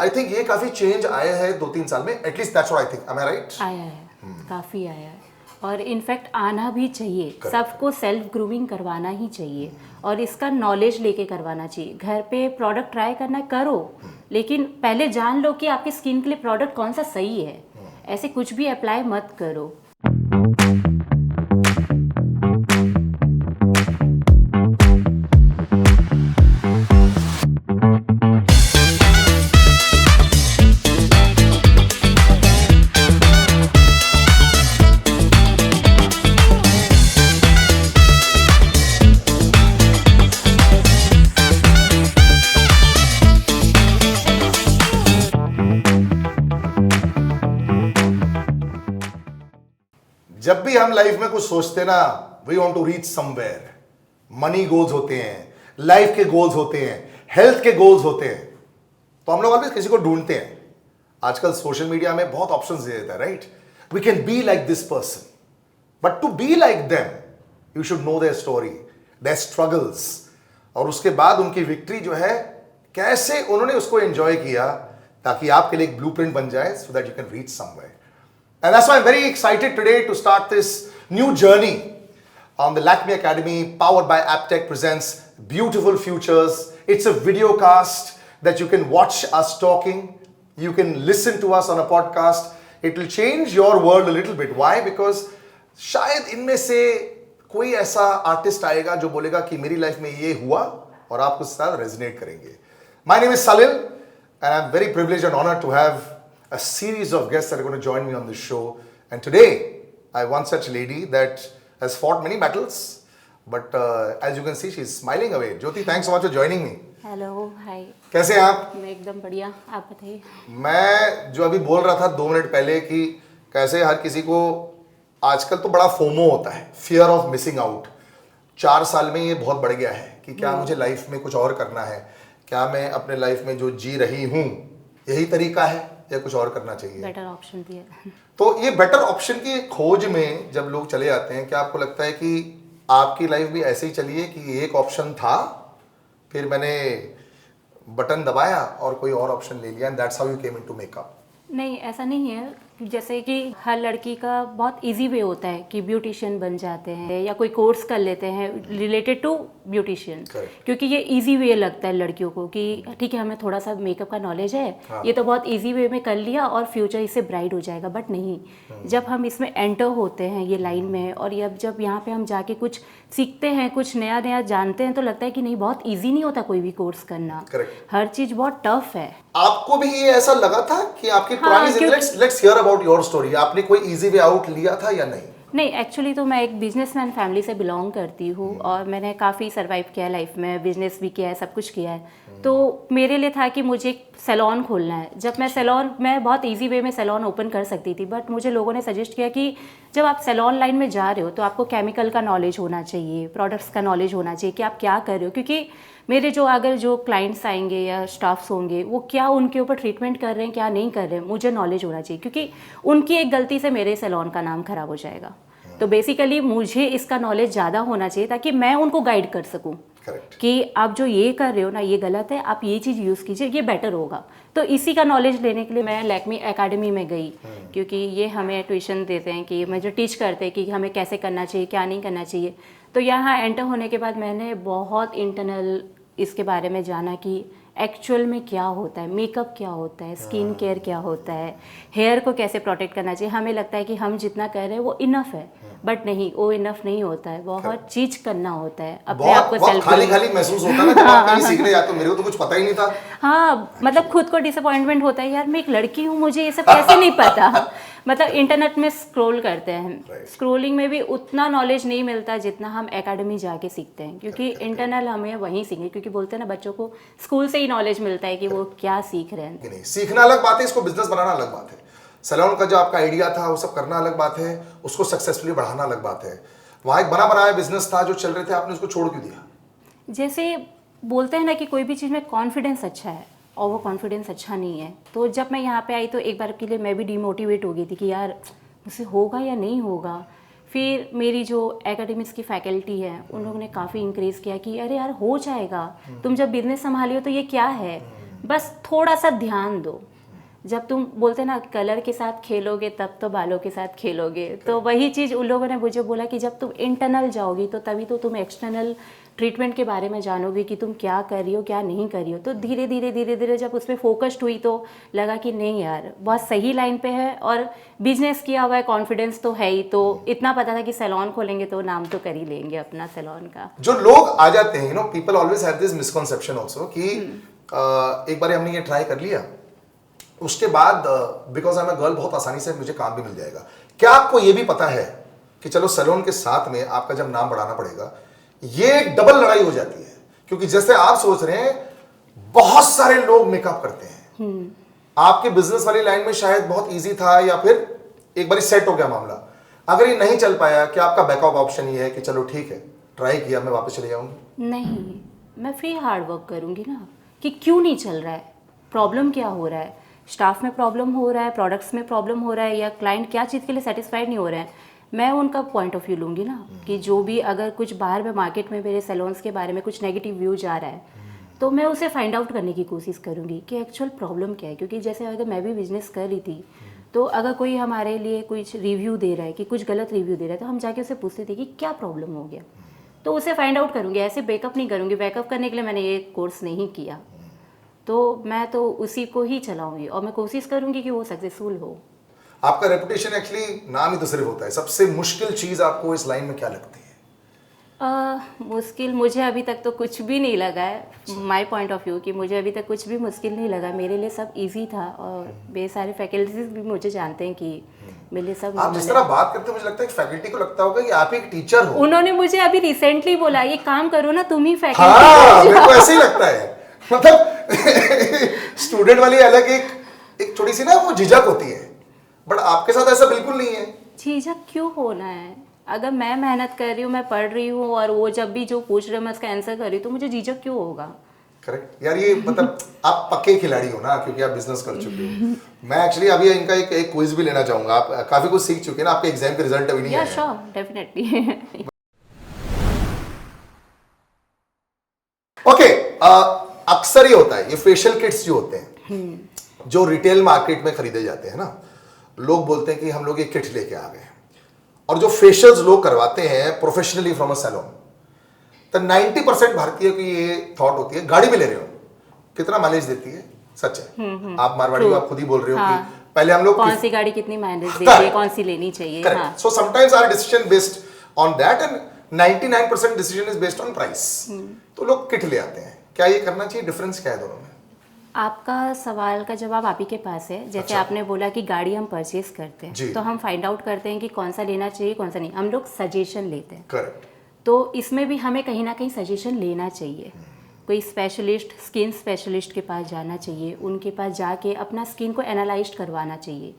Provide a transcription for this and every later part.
I think ये काफी change आया है 2-3 साल में, at least that's what I think. Am I right? आया है, काफ़ी आया है, और इनफैक्ट आना भी चाहिए। सबको सेल्फ ग्रूमिंग करवाना ही चाहिए, और इसका नॉलेज लेके करवाना चाहिए। घर पे प्रोडक्ट ट्राई करना करो, लेकिन पहले जान लो कि आपकी स्किन के लिए प्रोडक्ट कौन सा सही है। ऐसे कुछ भी अप्लाई मत करो। जब भी हम लाइफ में कुछ सोचते ना, we want to reach somewhere. Money goals होते हैं, लाइफ के गोल्स होते हैं, हेल्थ के गोल्स होते हैं, तो हम लोग ऑलवेज किसी को ढूंढते हैं। आजकल सोशल मीडिया में बहुत ऑप्शंस दे देता है, right? We can be like this person, but to be like them you should know their story, their struggles, और उसके बाद उनकी विक्ट्री जो है, कैसे उन्होंने उसको एंजॉय किया, ताकि आपके लिए एक ब्लूप्रिंट बन जाए, so that you can reach somewhere. And that's why I'm very excited today to start this new journey on the Lakme Academy, powered by Aptech presents Beautiful Futures. It's a video cast that you can watch us talking. You can listen to us on a podcast. It will change your world a little bit. Why? Because शायद इनमें से कोई ऐसा artist आएगा जो बोलेगा कि मेरी लाइफ में ये हुआ, और आप उसके साथ रेजोनेट करेंगे। My name is Salil, and I'm very privileged and honored to have a series of guests that are going to join me on this show. And today, I have one such lady that has fought many battles, but as you can see, she's smiling away. Jyoti, thanks so much for joining me. Hello, hi. कैसे हैं आप? मैं एकदम बढ़िया, आप बताइए। मैं जो अभी बोल रहा था 2 मिनट पहले कि कैसे हर किसी को आजकल तो बड़ा फोमो होता है, फियर ऑफ मिसिंग आउट। 4 साल में ये बहुत बढ़ गया है कि क्या मुझे लाइफ में कुछ और करना है, क्या मैं अपने लाइफ में जो जी रही हूँ यही तरीका है, या कुछ और करना चाहिए। बेटर ऑप्शन भी है। तो ये बेटर ऑप्शन की खोज में जब लोग चले जाते हैं, क्या आपको लगता है कि आपकी लाइफ भी ऐसे ही चली है कि एक ऑप्शन था, फिर मैंने बटन दबाया और कोई और ऑप्शन ले लिया, and that's how you came into makeup? नहीं, ऐसा नहीं है। जैसे कि हर लड़की का बहुत इजी वे होता है कि ब्यूटिशियन बन जाते हैं या कोई कोर्स कर लेते हैं रिलेटेड टू ब्यूटिशियन, क्योंकि ये इजी वे लगता है लड़कियों को कि ठीक है, हमें थोड़ा सा मेकअप का नॉलेज है, ये तो बहुत इजी वे में कर लिया और फ्यूचर इससे ब्राइट हो जाएगा। बट नहीं, जब हम इसमें एंटर होते हैं ये लाइन में, और जब यहाँ पे हम जाके कुछ सीखते हैं, कुछ नया नया जानते हैं, तो लगता है कि नहीं, बहुत ईजी नहीं होता कोई भी कोर्स करना। हर चीज़ बहुत टफ है। आपको भी ये ऐसा लगा था कि आपकी पुरानी जिंदगी, let's hear about your story, आपने कोई इजी वे आउट लिया था या नहीं? नहीं, एक्चुअली तो मैं एक बिजनेसमैन फैमिली से बिलोंग करती हूँ, और मैंने काफ़ी सर्वाइव किया है लाइफ में, बिजनेस भी किया है, सब कुछ किया है। तो मेरे लिए था कि मुझे एक सैलून खोलना है। जब मैं बहुत इजी वे में सैलून ओपन कर सकती थी, बट मुझे लोगों ने सजेस्ट किया कि जब आप सैलून लाइन में जा रहे हो तो आपको केमिकल का नॉलेज होना चाहिए, प्रोडक्ट्स का नॉलेज होना चाहिए कि आप क्या कर रहे हो, क्योंकि मेरे जो क्लाइंट्स आएंगे या स्टाफ्स होंगे, वो क्या उनके ऊपर ट्रीटमेंट कर रहे हैं, क्या नहीं कर रहे हैं, मुझे नॉलेज होना चाहिए, क्योंकि उनकी एक गलती से मेरे सैलून का नाम खराब हो जाएगा। तो बेसिकली मुझे इसका नॉलेज ज़्यादा होना चाहिए ताकि मैं उनको गाइड कर सकूं कि आप जो ये कर रहे हो ना, ये गलत है, आप ये चीज़ यूज़ कीजिए, ये बेटर होगा। तो इसी का नॉलेज लेने के लिए मैं लैक्मी एकेडमी में गई, क्योंकि ये हमें ट्यूशन देते हैं कि मुझे टीच करते हैं कि हमें कैसे करना चाहिए, क्या नहीं करना चाहिए। तो यहाँ एंटर होने के बाद मैंने बहुत इंटरनल इसके बारे में जाना कि एक्चुअल में क्या होता है, मेकअप क्या होता है, स्किन केयर क्या होता है, हेयर को कैसे प्रोटेक्ट करना चाहिए। हमें लगता है कि हम जितना कर रहे हैं वो इनफ है, बट नहीं, वो इनफ नहीं होता है, बहुत चीज करना होता है। अपने आप को सेल्फ खाली महसूस होता है ना जब आप कहीं सीखने जाते हो। मेरे को तो कुछ पता ही नहीं था। हाँ, मतलब खुद को डिसअपॉइंटमेंट होता है, यार मैं एक लड़की हूँ, मुझे ये सब कैसे नहीं पता। मतलब इंटरनेट में स्क्रॉल करते हैं, स्क्रॉलिंग में भी उतना नॉलेज नहीं मिलता जितना हम एकेडमी जाके सीखते हैं, क्योंकि इंटरनल हमें वहीं सीखें, क्योंकि बोलते हैं ना, बच्चों को स्कूल से ही नॉलेज मिलता है कि वो क्या सीख रहे हैं। नहीं, सीखना अलग बात है, इसको बिजनेस बनाना अलग बात है। सैलून का जो आपका आइडिया था वो सब करना अलग बात है, उसको सक्सेसफुली बढ़ाना अलग बात है। वहाँ एक बना बनाया बिजनेस था जो चल रहे थे, आपने उसको छोड़ क्यों दिया? जैसे बोलते हैं ना कि कोई भी चीज़ में कॉन्फिडेंस अच्छा है और वो कॉन्फिडेंस अच्छा नहीं है। तो जब मैं यहाँ पे आई तो एक बार के लिए मैं भी डिमोटिवेट हो गई थी कि यार मुझसे होगा या नहीं होगा। फिर मेरी जो एकेडमिक्स की फैकल्टी है उन लोगों ने काफ़ी इंक्रेज किया कि अरे यार हो जाएगा, तुम जब बिजनेस संभाली हो तो ये क्या है। बस थोड़ा सा ध्यान दो। जब तुम बोलते ना कलर के साथ खेलोगे तब तो बालों के साथ खेलोगे, तो वही चीज़ उन लोगों ने मुझे बोला कि जब तुम इंटरनल जाओगी तो तभी तो तुम एक्सटर्नल ट्रीटमेंट के बारे में जानोगे कि तुम क्या कर रही हो क्या नहीं कर रही हो। तो धीरे धीरे जब उस पर फोकस्ड हुई तो लगा कि नहीं यार बहुत सही लाइन पे है, और बिजनेस किया हुआ है, कॉन्फिडेंस तो है ही, तो इतना पता था कि सैलून खोलेंगे तो नाम तो कर ही लेंगे अपना सैलून का। जो लोग आ जाते हैं, people always have this misconception also कि एक बार हमने ये ट्राई कर लिया, उसके बाद because I am a girl बहुत आसानी से मुझे काम भी मिल जाएगा। क्या आपको ये भी पता है कि चलो सैलून के साथ में आपका जब नाम बढ़ाना पड़ेगा, ये डबल लड़ाई हो जाती है, क्योंकि जैसे आप सोच रहे हैं बहुत सारे लोग मेकअप करते हैं। आपके बिजनेस वाली लाइन में शायद बहुत इजी था, या फिर एक बार सेट हो गया मामला। अगर ये नहीं चल पाया, क्या आपका बैकअप ऑप्शन ये है कि चलो ठीक है ट्राई किया, मैं वापस चले जाऊंगी? नहीं, मैं फिर हार्ड वर्क करूंगी ना कि क्यों नहीं चल रहा है, प्रॉब्लम क्या हो रहा है, स्टाफ में प्रॉब्लम हो रहा है, प्रोडक्ट्स में प्रॉब्लम हो रहा है, या क्लाइंट क्या चीज़ के लिए सेटिस्फाइड नहीं हो रहे हैं। मैं उनका पॉइंट ऑफ व्यू लूँगी ना कि जो भी अगर कुछ बाहर में मार्केट में मेरे सैलून्स के बारे में कुछ नेगेटिव व्यू जा रहा है तो मैं उसे फाइंड आउट करने की कोशिश करूँगी कि एक्चुअल प्रॉब्लम क्या है। क्योंकि जैसे अगर मैं भी बिजनेस कर रही थी तो अगर कोई हमारे लिए कुछ रिव्यू दे रहा है कि कुछ गलत रिव्यू दे रहा है तो हम जाके उसे पूछते थे कि क्या प्रॉब्लम हो गया, तो उसे फाइंड आउट करूँगी। ऐसे बैकअप नहीं करूँगी, बैकअप करने के लिए मैंने ये कोर्स नहीं किया, तो मैं तो उसी को ही चलाऊंगी और मैं कोशिश करूंगी कि वो सक्सेसफुल हो। आपका रेपुटेशन एक्चुअली नाम ही तो सिर्फ होता है। सबसे मुश्किल चीज आपको इस लाइन में क्या लगती है? मुश्किल मुझे अभी तक तो कुछ भी नहीं लगा है, माय पॉइंट ऑफ व्यू कि मुझे अभी तक कुछ भी मुश्किल नहीं लगा। मेरे लिए सब इजी था और मेरे सारे फैकल्टीज भी मुझे जानते हैं कि मेरे लिए सब। आप जिस तरह बात करते हैं मुझे लगता है कि फैकल्टी को लगता होगा कि आप एक टीचर हो। उन्होंने मुझे अभी रिसेंटली बोला ये काम करो ना तुम ही फैकल्टी। हाँ, मेरे को ऐसे ही लगता है। मतलब स्टूडेंट वाली अलग एक थोड़ी सी ना वो झिझक होती है, बट आपके साथ ऐसा बिल्कुल नहीं है। झिझक क्यों होना है? अगर मैं मेहनत कर रही हूँ, मैं पढ़ रही हूँ और वो जब भी जो पूछ रहे हैं मैं उसका आंसर कर रही हूँ, तो मुझे झिझक क्यों होगा? करेक्ट यार, ये मतलब आप पक्के खिलाड़ी हो ना, क्योंकि आप बिजनेस कर चुके हो। मैं एक्चुअली अभी इनका एक क्विज भी लेना चाहूंगा। आप काफी कुछ सीख चुके हैं ना, आपके एग्जाम के रिजल्ट अभी नहीं आए। Sure, definitely. ओके, अक्सर ये होता है, ये फेशियल किट्स जो होते हैं जो रिटेल मार्केट में खरीदे जाते हैं ना, लोग बोलते हैं कि हम लोग ये किट लेके आ गए, और जो फेशियल्स लोग करवाते हैं प्रोफेशनली फ्रॉम अ सैलून, तो 90% भारतीय की ये थॉट होती है गाड़ी भी ले रहे हो कितना माइलेज देती है। सच है, आप मारवाड़ी हो, आप खुद ही बोल रहे हो कि पहले हम लोग कौन सी गाड़ी कितनी माइलेज देती है, कौन सी लेनी चाहिए। Correct. So sometimes our decision based on that and 99% decision is based on price. तो लोग किट ले आते हैं, क्या ये करना चाहिए? डिफरेंस क्या है दोनों में? आपका सवाल का जवाब आप ही के पास है। जैसे अच्छा। आपने बोला कि गाड़ी हम परचेज करते हैं, तो हम फाइंड आउट करते हैं कि कौन सा लेना चाहिए कौन सा नहीं, हम लोग सजेशन लेते हैं। करेक्ट। तो इसमें भी हमें कहीं ना कहीं सजेशन लेना चाहिए। कोई स्पेशलिस्ट, स्किन स्पेशलिस्ट के पास जाना चाहिए, उनके पास जाके अपना स्किन को एनालाइज करवाना चाहिए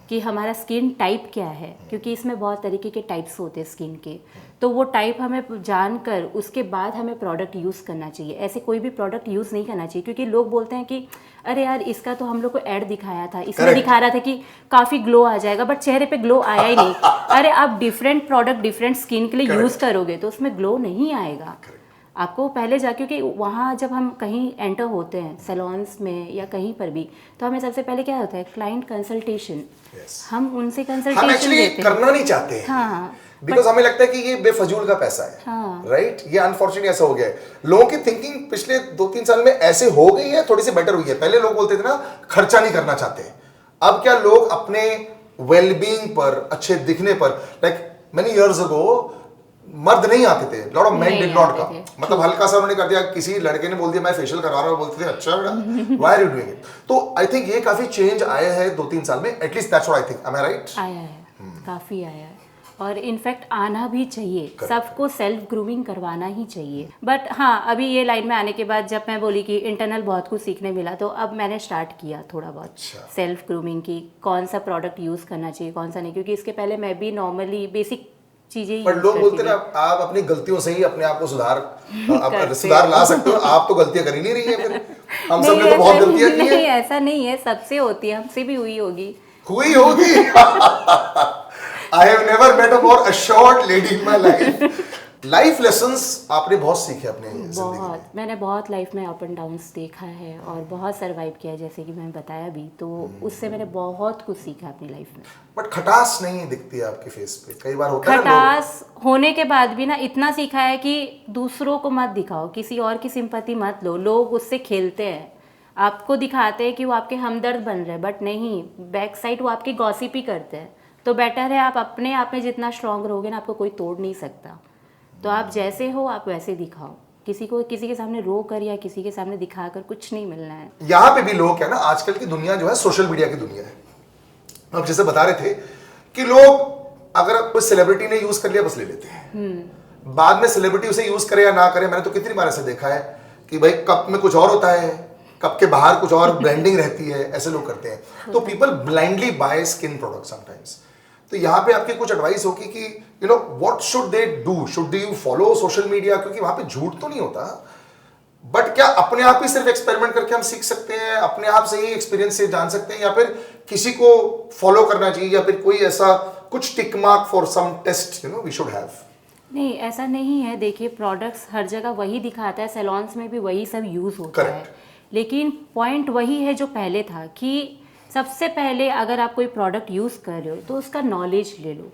कि हमारा स्किन टाइप क्या है, क्योंकि इसमें बहुत तरीके के टाइप्स होते हैं स्किन के। तो वो टाइप हमें जानकर उसके बाद हमें प्रोडक्ट यूज़ करना चाहिए। ऐसे कोई भी प्रोडक्ट यूज़ नहीं करना चाहिए, क्योंकि लोग बोलते हैं कि अरे यार इसका तो हम लोग को ऐड दिखाया था, इसमें दिखा रहा था कि काफ़ी ग्लो आ जाएगा, बट चेहरे पे ग्लो आया ही नहीं। अरे आप डिफरेंट प्रोडक्ट डिफरेंट स्किन के लिए यूज़ करोगे तो उसमें ग्लो नहीं आएगा। आपको पहले जा, क्योंकि वहाँ जब हम कहीं एंटर होते हैं सैलून्स में या कहीं पर भी, तो हमें सबसे पहले क्या होता है, क्लाइंट कंसल्टेशन। हम उनसे कंसल्टेशन लेते हैं। करना नहीं चाहते हैं, हाँ, बिकॉज हमें लगता है कि ये बेफजूल का पैसा है। हाँ, राइट। ये अनफॉर्चुनेटली ऐसा हो गया है। लोगों की थिंकिंग पिछले 2-3 साल में ऐसे हो गई है, थोड़ी सी बेटर हुई है। पहले लोग बोलते थे ना खर्चा नहीं करना चाहते, अब क्या लोग अपने वेलबींग पर, अच्छे दिखने पर, लाइक मेनी इयर्स अगो मर्द नहीं आते थे, lot of main did not come. मतलब हल्का सा उन्होंने कर दिया, किसी लड़के ने बोल दिया मैं फेशियल करवा रहा हूं, बोलते थे अच्छा बेटा why are you doing it. तो आई थिंक ये काफी चेंज आया है 2-3 साल में, at least that's what I think. Am I right? आया है, काफ़ी आया है, और इनफैक्ट आना भी चाहिए। सबको सेल्फ ग्रूमिंग करवाना ही चाहिए। बट हाँ, अभी ये लाइन में आने के बाद जब मैं बोली कि इंटरनल बहुत कुछ सीखने मिला, तो अब मैंने स्टार्ट किया थोड़ा बहुत सेल्फ ग्रूमिंग की, कौन सा प्रोडक्ट यूज़ करना चाहिए कौन सा नहीं, क्योंकि इसके पहले मैं भी नॉर्मली बेसिक चीजें। पर लोग बोलते ना आप अपनी गलतियों से ही अपने आप को सुधार ला सकते हो। आप तो गलतियां कर ही नहीं रही है, फिर हम सब ने तो बहुत गलतियां की हैं। नहीं, ऐसा नहीं है, सबसे होती है, हमसे भी हुई होगी। I have never met a more assured lady in my life. Life lessons आपने बहुत सीखे अपने जिंदगी में। बहुत, मैंने बहुत लाइफ में अप एंड डाउन्स देखा है और बहुत सरवाइव किया है, जैसे कि मैंने बताया भी, तो उससे मैंने बहुत कुछ सीखा अपनी लाइफ में। बट खटास नहीं दिखती है आपके फेस पे, कई बार होता है ना खटास होने के बाद भी ना इतना सीखा है कि दूसरों को मत दिखाओ, किसी और की सिंपैथी मत लो। लोग उससे खेलते हैं, आपको दिखाते हैं कि वो आपके हमदर्द बन रहे हैं, बट नहीं, बैक साइड वो आपकी गॉसिप ही करते हैं। तो बेटर है आप अपने आप में जितना स्ट्रांग रहोगे ना, आपको कोई तोड़ नहीं सकता। तो आप जैसे हो आप वैसे दिखाओ, किसी को किसी के सामने रो कर या किसी के सामने दिखाकर कुछ नहीं मिलना है। यहाँ पे भी लोग क्या ना, आजकल की दुनिया जो है सोशल मीडिया की दुनिया है। अब जैसे बता रहे थे कि लोग अगर कोई सेलिब्रिटी ने यूज कर लिया बस ले लेते हैं, बाद में सेलिब्रिटी उसे यूज करे या ना करे। मैंने तो कितनी बार ऐसे देखा है कि भाई कप में कुछ और होता है, कप के बाहर कुछ और ब्रांडिंग रहती है, ऐसे लोग करते हैं। तो people blindly by skin product sometimes. तो यहाँ पे आपकी कुछ एडवाइस होगी कि you know what should they do, should they you follow social media, क्योंकि वहां पे झूठ तो नहीं होता, बट क्या अपने आप ही सिर्फ एक्सपेरिमेंट करके हम सीख सकते हैं, अपने आप से ही एक्सपीरियंस से जान सकते हैं, या फिर किसी को फॉलो करना चाहिए, या फिर कोई ऐसा कुछ tick mark for some test you know we should have? नहीं, ऐसा नहीं है। देखिए, प्रोडक्ट्स हर जगह वही दिखाता है, सैलॉन्स में भी वही सब यूज़ होता है, लेकिन पॉइंट वही है जो पहले था कि सबसे पहले अगर आप कोई प्रोडक्ट यूज़ कर रहे हो तो उसका नॉलेज ले लो।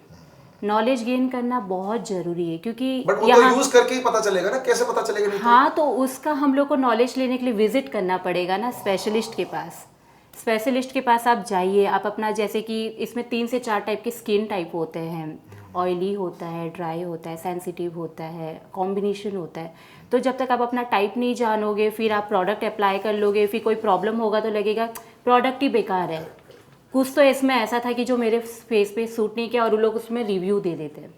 नॉलेज गेन करना बहुत ज़रूरी है, क्योंकि बट वो तो यूज करके ही पता चलेगा ना, कैसे पता चलेगा? नहीं हाँ, तो उसका हम लोग को नॉलेज लेने के लिए विजिट करना पड़ेगा ना स्पेशलिस्ट के पास। स्पेशलिस्ट के पास आप जाइए, आप अपना, जैसे कि इसमें 3 से 4 टाइप के स्किन टाइप होते हैं, ऑयली होता है, ड्राई होता है, सेंसिटिव होता है, कॉम्बिनेशन होता है। तो जब तक आप अपना टाइप नहीं जानोगे, फिर आप प्रोडक्ट अप्लाई कर लोगे, फिर कोई प्रॉब्लम होगा तो लगेगा प्रोडक्ट ही बेकार है। कुछ तो इसमें ऐसा था कि जो मेरे फेस पे सूट नहीं किया और वो लोग उसमें रिव्यू दे देते हैं,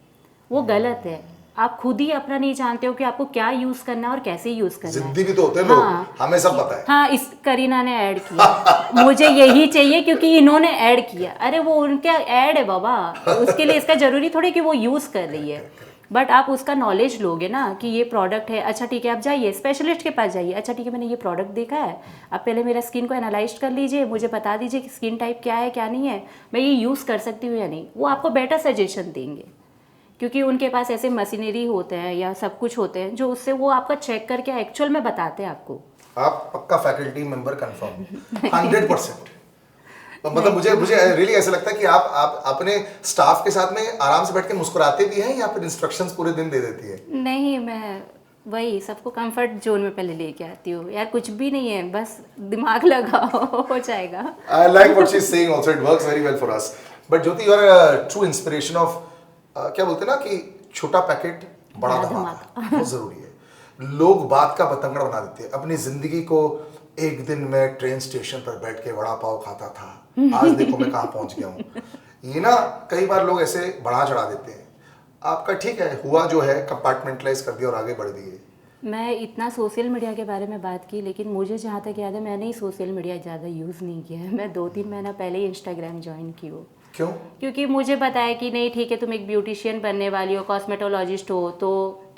वो गलत है। आप खुद ही अपना नहीं जानते हो कि आपको क्या यूज़ करना है और कैसे यूज़ करना है। जिद्दी भी तो होते हैं लोग, हमें सब पता है। हाँ, इस करीना ने ऐड किया, मुझे यही चाहिए क्योंकि इन्होंने ऐड किया। अरे वो उनका ऐड है बाबा, उसके लिए इसका जरूरी थोड़ी कि वो यूज़ कर रही है। बट आप उसका नॉलेज लोगे ना कि ये प्रोडक्ट है, अच्छा ठीक है, आप जाइए स्पेशलिस्ट के पास जाइए, अच्छा ठीक है मैंने ये प्रोडक्ट देखा है, आप पहले मेरा स्किन को एनालाइज कर लीजिए, मुझे बता दीजिए कि स्किन टाइप क्या है क्या नहीं है, मैं ये यूज़ कर सकती हूँ या नहीं। वो आपको बेटर सजेशन देंगे, क्योंकि उनके पास ऐसे मशीनरी होते हैं या सब कुछ होते हैं जो उससे वो आपका चेक करके एक्चुअल में बताते हैं आपको। आप पक्का फैकल्टी मेंबर कंफर्म 100%। तो मतलब मुझे रियली ऐसा लगता है कि आप अपने स्टाफ के साथ में आराम से बैठ के मुस्कुराते भी हैं, या फिर इंस्ट्रक्शंस पूरे दिन दे देती है? नहीं, मैं वही सबको कंफर्ट जोन में पहले लेके आती हूँ। यार कुछ भी नहीं है, बस दिमाग लगाओ, हो जाएगा। I like what she's saying also, it works very well for us. But Jyoti, you are a true inspiration of क्या बोलते हैं ना कि छोटा पैकेट बड़ा धमाका बहुत जरूरी है। लोग बात का बतंगड़ बना देते हैं। अपनी जिंदगी को एक दिन मैं ट्रेन स्टेशन पर बैठ के वड़ा पाव खाता था, आज देखो मैं कहाँ पहुंच गया हूँ। ये ना कई बार लोग ऐसे बढ़ा चढ़ा देते हैं। आपका ठीक है, हुआ जो है कंपार्टमेंटलाइज कर दिया और आगे बढ़ दिए। मैं इतना सोशल मीडिया के बारे में बात की, लेकिन मुझे जहाँ तक याद है मैंने ही सोशल मीडिया ज़्यादा यूज़ नहीं किया है। मैं 2-3 महीना पहले ही इंस्टाग्राम ज्वाइन की हूँ। क्यों? क्योंकि मुझे पता है कि नहीं ठीक है, तुम एक ब्यूटिशियन बनने वाली हो, कॉस्मेटोलॉजिस्ट हो, तो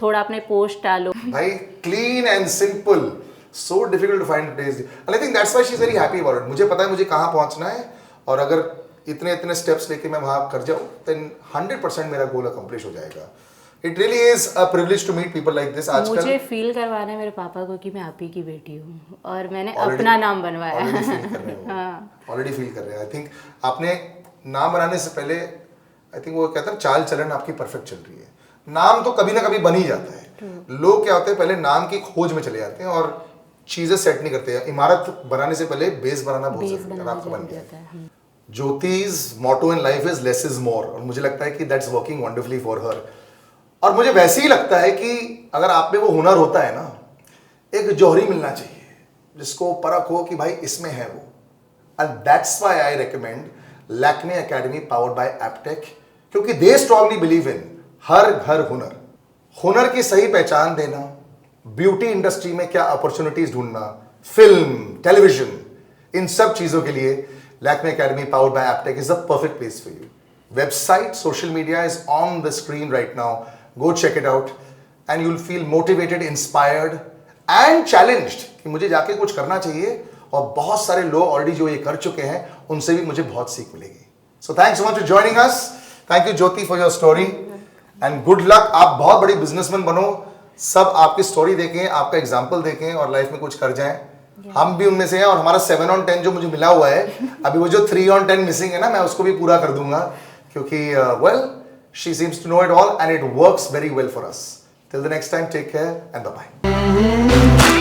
थोड़ा अपने पोस्ट डालो। भाई clean and simple, so difficult to find days, and I think that's why she is very happy about it. मुझे पता है मुझे कहाँ पहुँचना है, और अगर इतने स्टेप्स लेके मैं वहाँ कर जाऊँ देन 100% मेरा गोल अकम्प्लिश हो जाएगा। It really is a privilege to meet people like this. आजकल मुझे फील करवाना है मेरे पापा को कि मैं आप ही की बेटी हूँ और मैंने अपना नाम बनवाया। ऑलरेडी फील कर रहे हैं। आई थिंक आपने नाम बनाने से पहले आई थिंक वो कहता है चाल चलन आपकी परफेक्ट चल रही है। नाम तो कभी ना कभी बन ही जाता है। लोग क्या होते हैं पहले नाम की खोज में चले जाते हैं और चीजें सेट नहीं करते हैं। इमारत बनाने से पहले बेस बनाना बहुत जरूरी है। आपका बन गया। ज्योति's motto in life is less is more, और मुझे लगता है कि that's working wonderfully for her। और मुझे वैसे ही लगता है कि अगर आप में वो हुनर होता है ना, एक जौहरी मिलना चाहिए जिसको परख हो कि भाई इसमें है वो। And that's why I recommend Lakme academy powered by Aptech, क्योंकि दे स्ट्रांगली बिलीव इन हर घर हुनर। हुनर की सही पहचान देना, ब्यूटी इंडस्ट्री में क्या अपॉर्चुनिटीज ढूंढना, फिल्म, टेलीविजन, इन सब चीजों के लिए Lakme Academy powered by Aptech is the perfect place for you. Website, social media is on the screen right now. Go check it out and you'll feel motivated, inspired and challenged कि मुझे जाके कुछ करना चाहिए। और बहुत सारे लोग ऑलरेडी जो ये कर चुके हैं उनसे भी मुझे बहुत सीख मिलेगी। So thanks so much for joining us. Thank you Jyoti for your story and good luck, आप बहुत बड़ी बिजनेसमैन बनो, सब आपकी स्टोरी देखें, आपका एग्जाम्पल देखें और लाइफ में कुछ कर जाएं। हम भी उनमें से हैं और हमारा 7 on 10 जो मुझे मिला हुआ है, अभी वो जो 3 on 10 मिसिंग है ना, मैं उसको भी पूरा कर दूंगा, क्योंकि well she seems to know it all and it works very well for us. Till the next time, take care and bye bye.